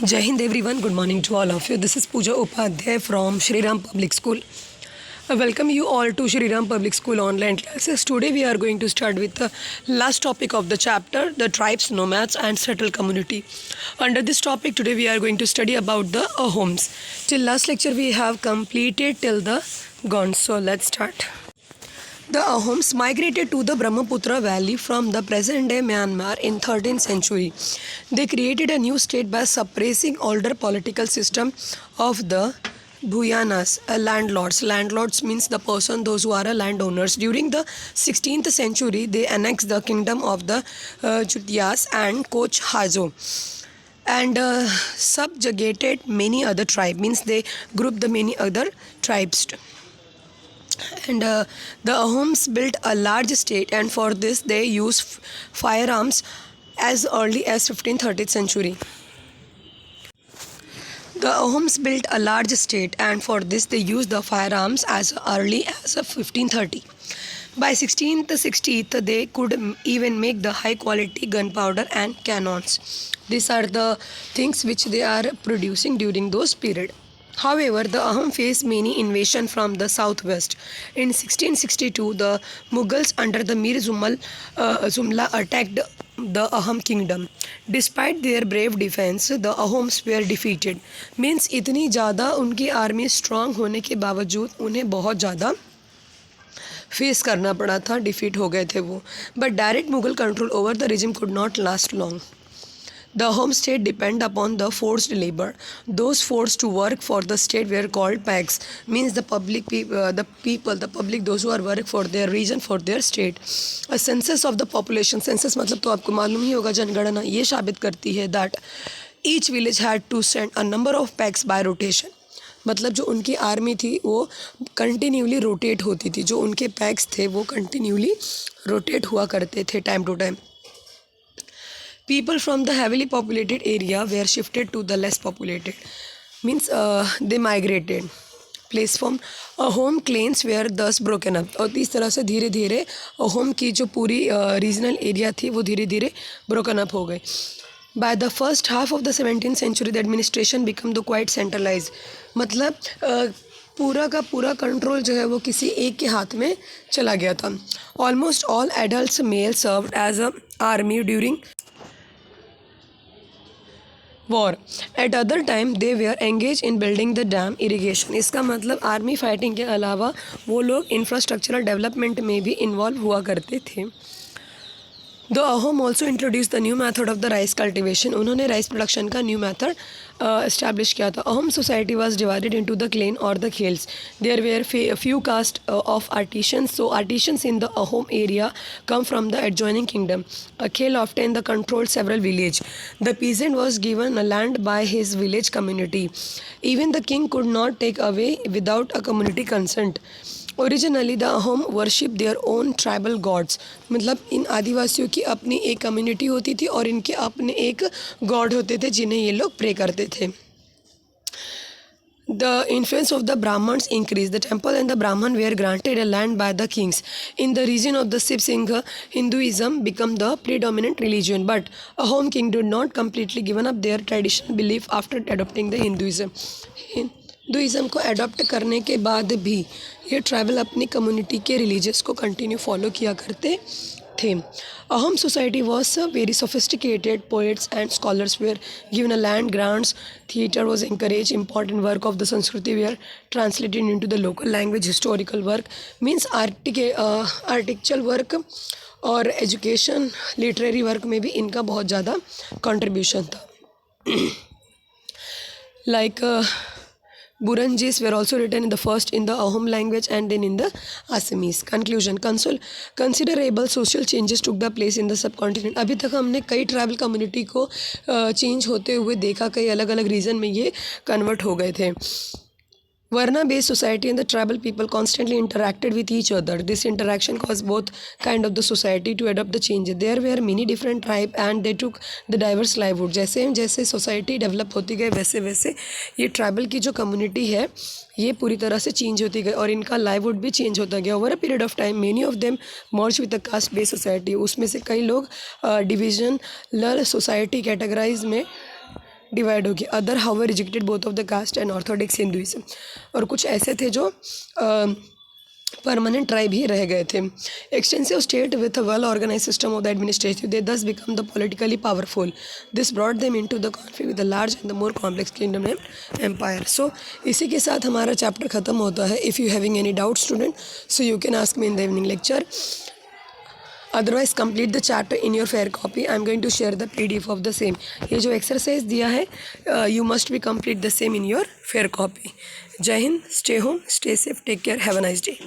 Jai Hind everyone, good morning to all of you. This is Pooja Upadhyay from Shri Ram Public School. I welcome you all to Shri Ram Public School online classes. Today we are going to start with the last topic of the chapter, the tribes, nomads and settled community. Under this topic today we are going to study about the Ahoms. Till last lecture we have completed till the Gonds. So let's start. The Ahoms migrated to the Brahmaputra valley from the present-day Myanmar in 13th century. They created a new state by suppressing older political system of the Bhuyanas, landlords. Landlords means the person, those who are landowners. During the 16th century, they annexed the kingdom of the Chutias and Koch Hazo and subjugated many other tribes. Means they grouped the many other tribes. And the Ahoms built a large state, and for this they used firearms as early as 15th-13th century. The Ahoms built a large state, and for this they used the firearms as early as 1530. By 1660, they could even make the high quality gunpowder and cannons. These are the things which they are producing during those period. However, the Ahom faced many invasions from the southwest. In 1662, the Mughals under the Mir Jumla attacked the Ahom kingdom. Despite their brave defense, the Ahoms were defeated. Means इतनी ज़्यादा उनकी army strong होने के बावजूद उन्हें बहुत ज़्यादा face करना पड़ा था, डिफीट हो गए थे वो. But direct Mughal control over the regime could not last long. The home state depend upon the forced labor. Those forced to work for the state were called pags. Means the public, the public, those who are work for their region, for their state. A census of the population. Census मतलब तो आपको मालूम ही होगा, जनगणना ये साबित करती है that each village had to send a number of pags by rotation. मतलब जो उनकी आर्मी थी वो कंटिन्यूली रोटेट होती थी. जो उनके पैक्स थे वो कंटिन्यूली रोटेट हुआ करते थे time to time. People from the heavily populated area were shifted to the less populated. Means they migrated. Place from Ahom clans were thus broken up. और इस तरह से धीरे धीरे Ahom की जो पूरी रीजनल एरिया थी वो धीरे धीरे broken up हो गई. By the first half of the 17th century, the administration became the quite centralized. मतलब पूरा का पूरा कंट्रोल जो है वो किसी एक के हाथ में चला गया था. Almost all adults male served as a army during war. At other time they were engaged in building the dam irrigation. इसका मतलब आर्मी फाइटिंग के अलावा वो लोग इंफ्रास्ट्रक्चरल डेवलपमेंट में भी इन्वॉल्व हुआ करते थे. The Ahom also introduced the new method of the rice cultivation. उन्होंने राइस प्रोडक्शन का न्यू मेथड एस्टैब्लिश किया था. Ahom society was divided into the clan or the khels. There were few caste of artisans. So artisans in the Ahom area come from the adjoining kingdom. A khel often the controlled several village. The peasant was given a land by his village community. Even the king could not take away without a community consent. Originally the Ahom worship their own tribal gods. मतलब इन आदिवासियों की अपनी एक community होती थी और इनके अपने एक गॉड होते थे जिन्हें ये लोग प्रे करते थे. The influence of the Brahmins increased. The temple and the Brahman were granted a land by the kings. In the region of the Siv Singh, Hinduism became the predominant religion. But Ahom king did not completely given up their traditional belief after adopting the Hinduism. Hinduism को adopt करने के बाद भी ये tribal अपनी community के religious को continue follow किया करते थे. Ahom society was very sophisticated. Poets and scholars were given a land grants. Theatre was encouraged. Important work of the Sanskriti were translated into the local language. Historical work means architectural work और education literary work में भी इनका बहुत ज़्यादा contribution था. Like Buranjis were also written in the first in the Ahom language and then in the Assamese. Conclusion. Considerable social changes took the place in the subcontinent. अभी तक हमने कई ट्राइबल कम्युनिटी को चेंज होते हुए देखा. कई अलग अलग रीजन में ये कन्वर्ट हो गए थे. Varna-based society and the tribal people constantly interacted with each other. This interaction caused both kind of the society to adopt the changes. There were many different tribes and they took the diverse livelihood. जैसे जैसे society develop होती गई वैसे वैसे ये tribal की जो community है ये पूरी तरह से चेंज होती गई और इनका लाइवहुड भी चेंज होता गया. Over a period of time many of them merge with the caste based society. उसमें से कई लोग डिविजनल सोसाइटी कैटेगराइज में डिवाइड होगी. Other however rejected both of the caste and orthodox Hinduism. और कुछ ऐसे थे जो परमानेंट ट्राइब ही रह गए थे. Extensive state with a well organise system of the administrative they thus become the politically powerful. This brought them into the conflict with the large and the more complex kingdom and empire. So इसी के साथ हमारा chapter ख़त्म होता है. If you having any doubt student, so you can ask me in the evening lecture. Otherwise complete the chapter in your fair copy. I am going to share the PDF of the same. ये जो exercise दिया है, you must be complete the same in your fair copy. Jai Hind. Stay home, stay safe, take care, have a nice day.